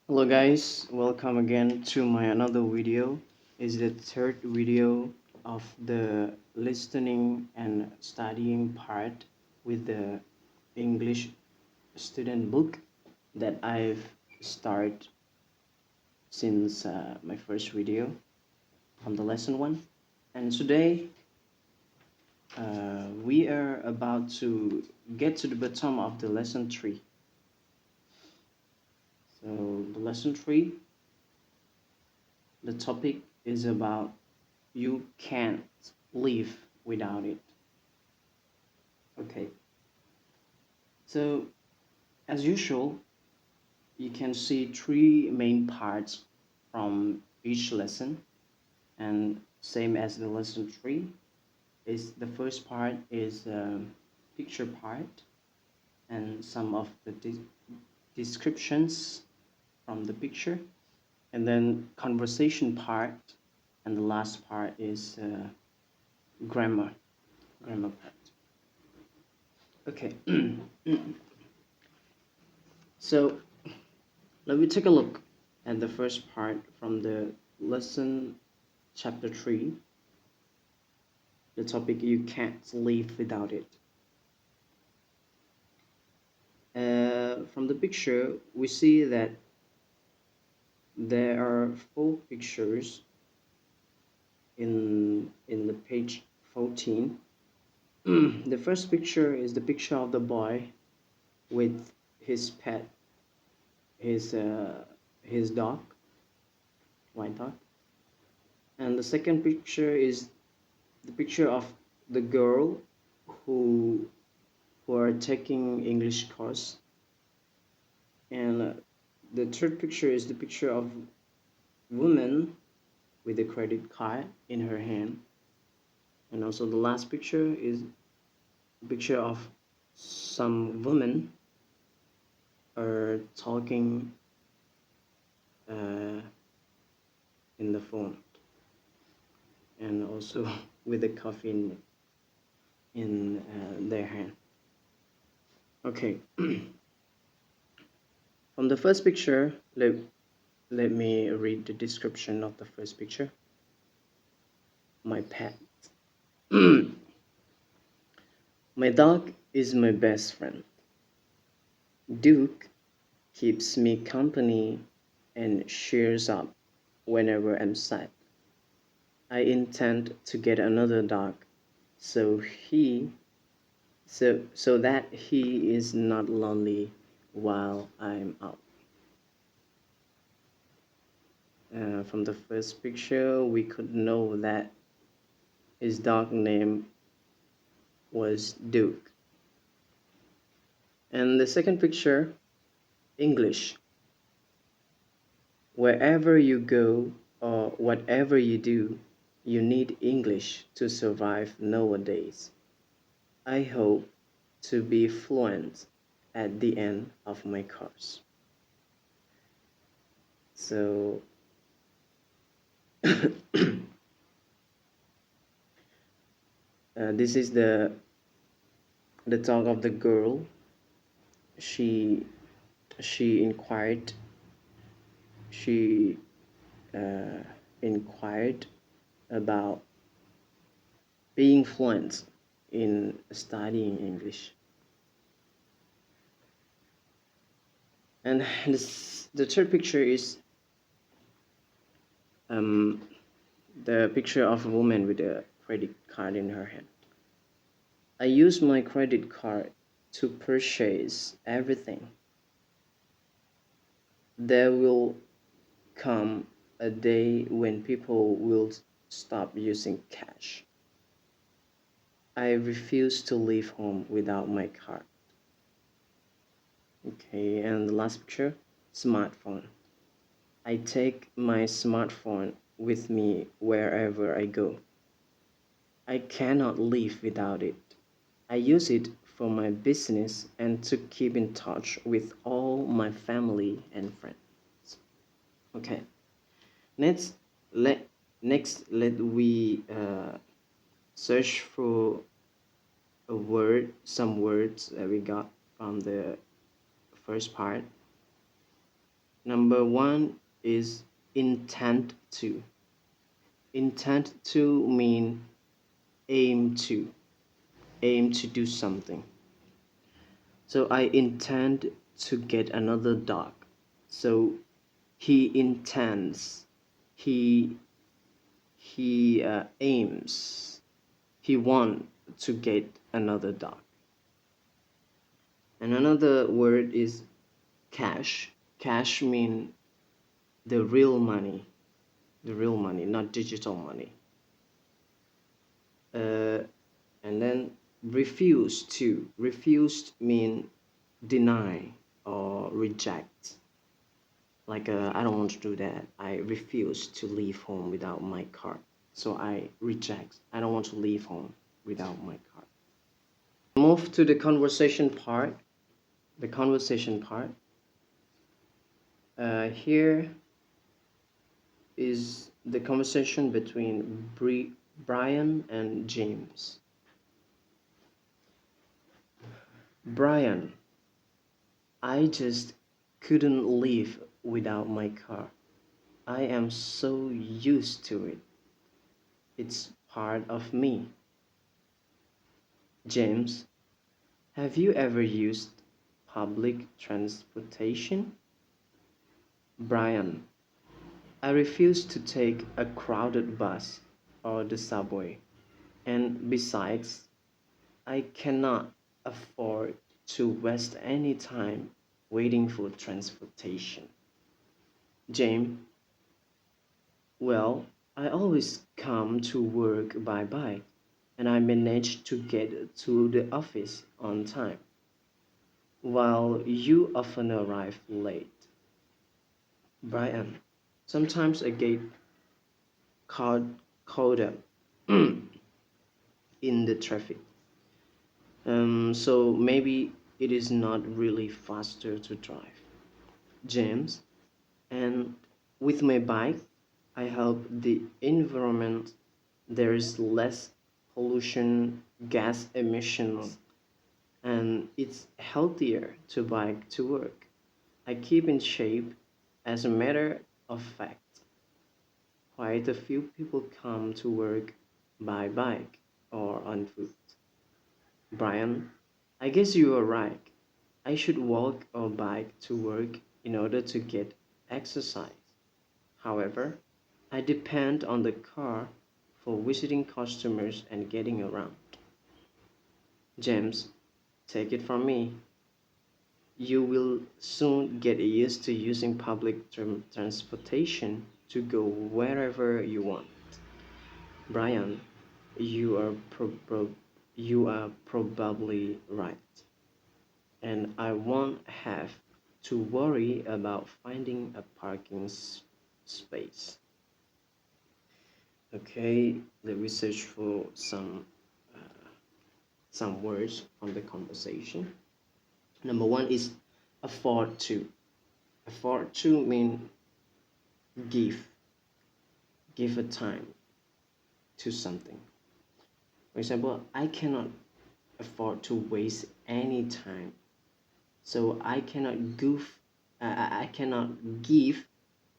Hello guys, welcome again to my another video. Is the third video of the listening and studying part with the English student book that I've started since my first video from the lesson one. And today we are about to get to the bottom of the lesson three. So the lesson three, the topic is about you can't live without it. Okay, so as usual, you can see three main parts from each lesson, and same as the lesson three is the first part is picture part and some of the descriptions from the picture, and then conversation part, and the last part is grammar part. Okay. So let me take a look at the first part from the lesson chapter 3, the topic you can't live without it. From the picture, we see that there are four pictures in the page 14. The first picture is the picture of the boy with his pet, his uh, his dog, white dog. And the second picture is the picture of the girl who who are taking English course. And the third picture is the picture of woman with a credit card in her hand. And also the last picture is a picture of some women are talking uh, in the phone, and also with a coffee in their hand. Okay. From the first picture, let me read the description of the first picture. My pet. My dog is my best friend. Duke keeps me company and cheers up whenever I'm sad. I intend to get another dog so that he is not lonely while I'm out. From the first picture, we could know that his dog name was Duke. And the second picture, English. Wherever you go or whatever you do, you need English to survive nowadays. I hope to be fluent at the end of my course. So this is the talk of the girl. She inquired. She inquired about being fluent in studying English. And the third picture is the picture of a woman with a credit card in her hand. I use my credit card to purchase everything. There will come a day when people will stop using cash. I refuse to leave home without my card. Okay, and the last picture, smartphone. I take my smartphone with me wherever I go. I cannot live without it. I use it for my business and to keep in touch with all my family and friends. Okay, next let we search for some words that we got from the first part. Number one is intend to. Intend to mean aim to, aim to do something. So I intend to get another dog. So he intends, he aims, he want to get another dog. And another word is cash. Cash mean the real money, the real money, not digital money. uh, and then refuse to. Refused mean deny or reject. Like I don't want to do that. I refuse to leave home without my card. So I reject. I don't want to leave home without my card. Move to the conversation part. The conversation part. Here is the conversation between Brian and James. Brian, I just couldn't live without my car. I am so used to it. It's part of me. James, have you ever used public transportation? Brian, I refuse to take a crowded bus or the subway. And besides, I cannot afford to waste any time waiting for transportation. James, well, I always come to work by bike and I manage to get to the office on time, while you often arrive late. Brian, sometimes I get caught up in the traffic. So maybe it is not really faster to drive. James, and with my bike, I help the environment. There is less pollution, gas emissions, and it's healthier to bike to work. I keep in shape. As a matter of fact, quite a few people come to work by bike or on foot. Brian, I guess you are right. I should walk or bike to work in order to get exercise. However, I depend on the car for visiting customers and getting around. James, take it from me. You will soon get used to using public transportation to go wherever you want. Brian, you are you are probably right, and I won't have to worry about finding a parking space. Okay, let me search for some words from the conversation. Number one is afford to. Afford to mean give, give a time to something. For example, I cannot afford to waste any time, so I cannot I cannot give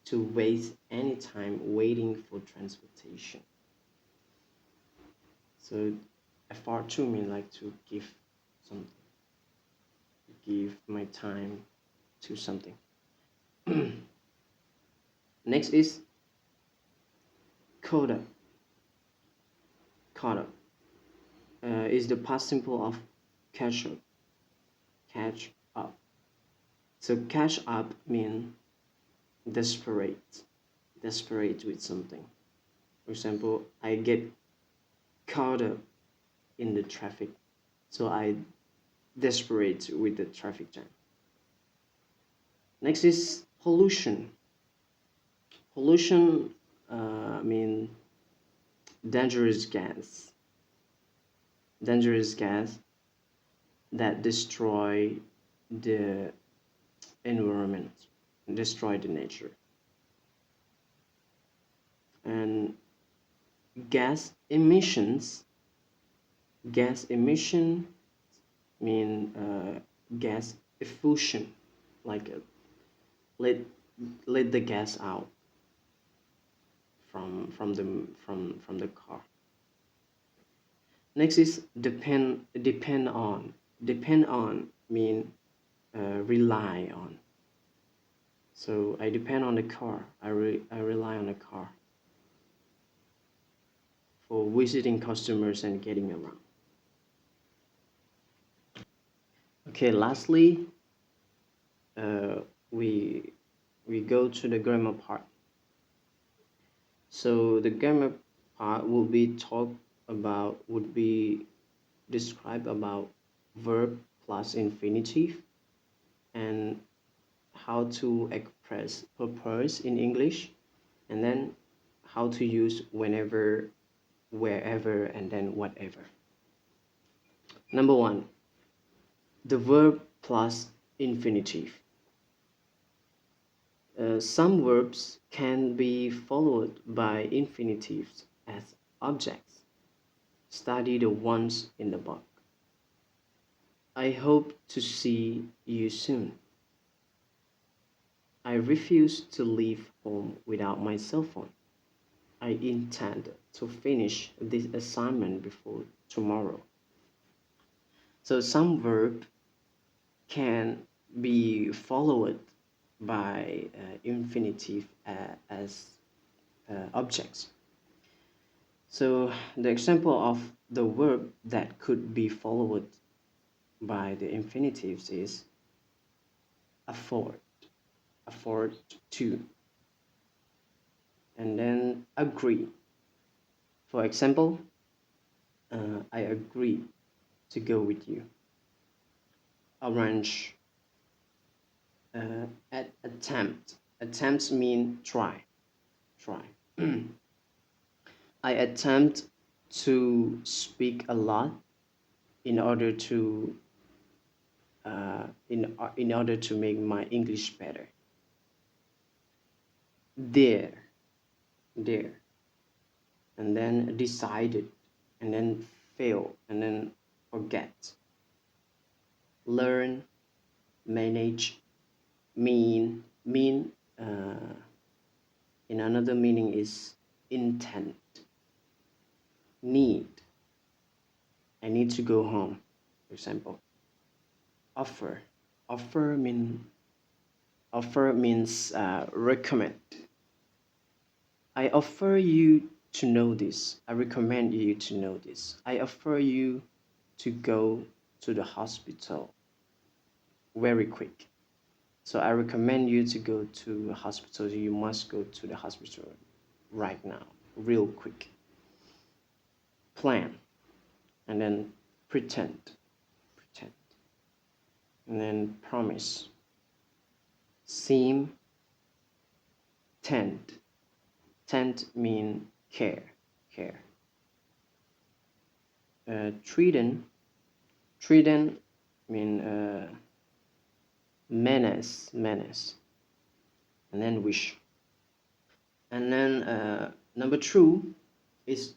to waste any time waiting for transportation. So afford to mean like to give something, give my time to something. Next is coda. Coda is the past simple of catch up. Catch up. So catch up means desperate, desperate with something. For example, I get caught up in the traffic, so I desperate with the traffic jam. Next is pollution. Pollution mean dangerous gas, dangerous gas that destroy the environment, destroy the nature. And gas emissions, gas emission mean gas effusion, like let let the gas out from the car. Next is depend on. Depend on mean rely on. So I depend on the car. I rely on the car for visiting customers and getting around. Okay, lastly, uh, we we go to the grammar part. So the grammar part will be talk about would be describe about verb plus infinitive and how to express purpose in English, and then how to use whenever, wherever, and then whatever. Number one, the verb plus infinitive. Some verbs can be followed by infinitives as objects. Study the ones in the book. I hope to see you soon. I refuse to leave home without my cell phone. I intend to finish this assignment before tomorrow. So some verb can be followed by infinitive as objects. So the example of the verb that could be followed by the infinitives is afford, afford to, and then agree. For example, I agree to go with you. Arrange, attempt. Attempts mean try, try. I attempt to speak a lot in order to in order to make my English better. There, there, and then decided, and then fail, and then forget. Learn, manage, mean. In another meaning is intent. Need. I need to go home, for example. Offer. Offer mean offer means recommend. I offer you to know this. I recommend you to know this. I offer you to go to the hospital very quick. So I recommend you to go to the hospital. You must go to the hospital right now, real quick. Plan, and then pretend, pretend, and then promise. Seem, tend. Tend mean care, care. Threaten, threaten mean menace, menace, and then wish. And then number two is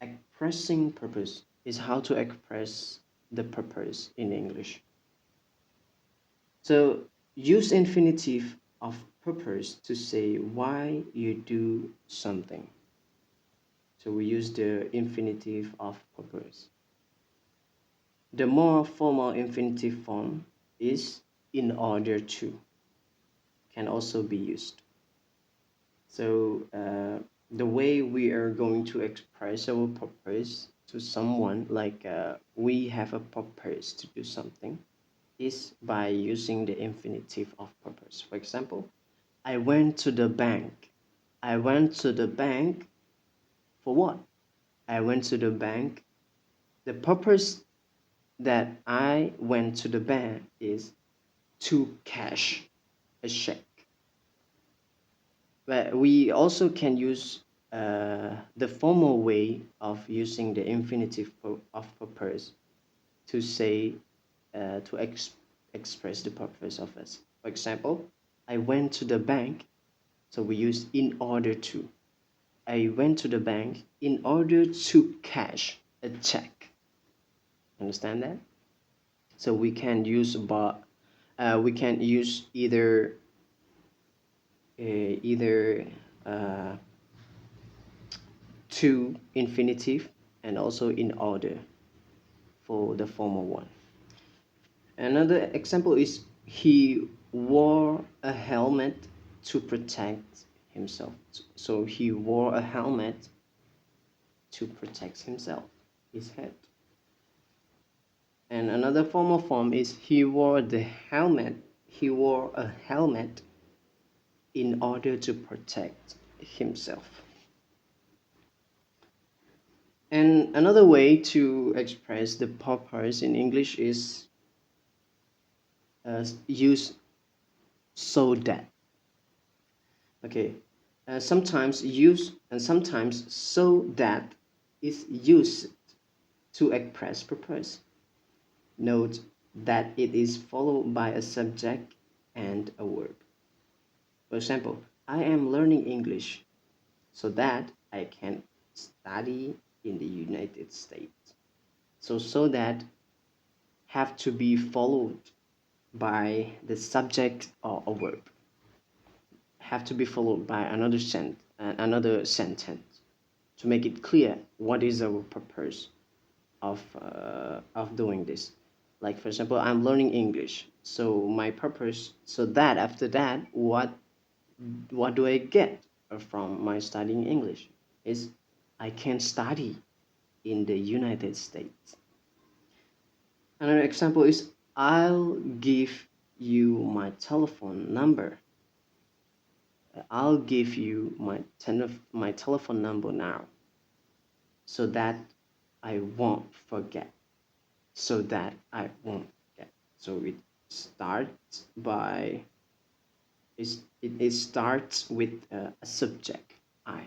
expressing purpose. Is how to express the purpose in English. So use infinitive of purpose to say why you do something. So we use the infinitive of purpose. The more formal infinitive form is in order to, can also be used. So the way we are going to express our purpose to someone, like we have a purpose to do something, is by using the infinitive of purpose. For example, I went to the bank. I went to the bank for what? I went to the bank. The purpose that I went to the bank is to cash a check. But we also can use the formal way of using the infinitive of purpose to say to express the purpose of us. For example, I went to the bank, so we use in order to. I went to the bank in order to cash a check. Understand that? So we can use we can use either either uh, to infinitive and also in order for the former one. Another example is he wore a helmet to protect himself. So he wore a helmet to protect himself, his head. And another formal form is he wore a helmet in order to protect himself. And another way to express the purpose in English is use so that. Okay, sometimes so that is used to express purpose. Note that it is followed by a subject and a verb. For example, I am learning English so that I can study in the United States. So that have to be followed by the subject or a verb. Have to be followed by another sentence to make it clear what is our purpose of doing this. Like for example, I'm learning English, so my purpose, so that after that, what do I get from my studying English is I can study in the United States. Another example is I'll give you my telephone number. I'll give you my telephone number now so that I won't forget. So that I won't forget. So it starts by it starts with a subject I.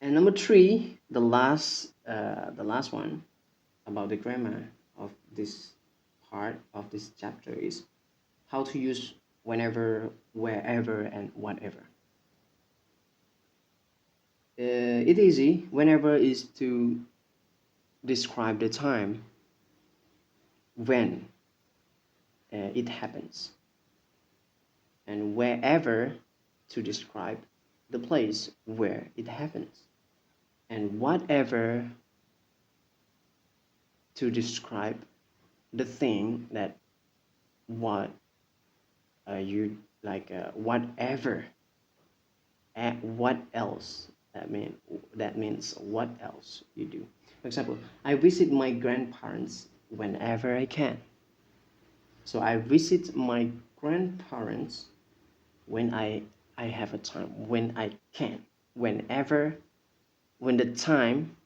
And number three, the last one about the grammar of this part of this chapter is how to use whenever, wherever, and whatever. It easy. Whenever is to describe the time when it happens, and wherever to describe the place where it happens, and whatever to describe the thing that what you like whatever and what else that means what else you do. For example, I visit my grandparents whenever I can. So I visit my grandparents when I have a time, when I can, whenever, when the time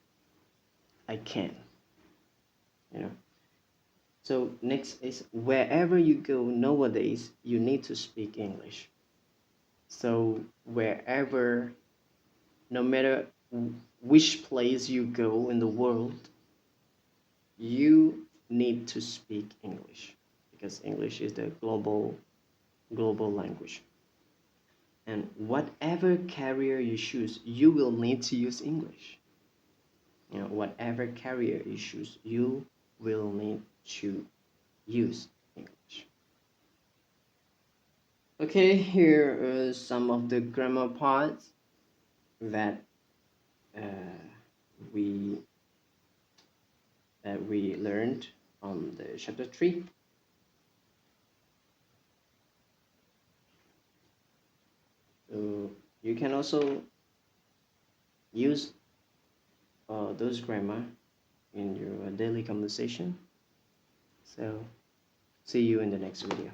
I can, you know. So next is wherever you go nowadays, you need to speak English. So wherever, no matter which place you go in the world, you need to speak English because English is the global language. And whatever career you choose, you will need to use English. You know, whatever career you choose, you will need to use English. Okay, here are some of the grammar parts that uh, we we learned on the chapter 3. So you can also use those grammar in your daily conversation. So see you in the next video.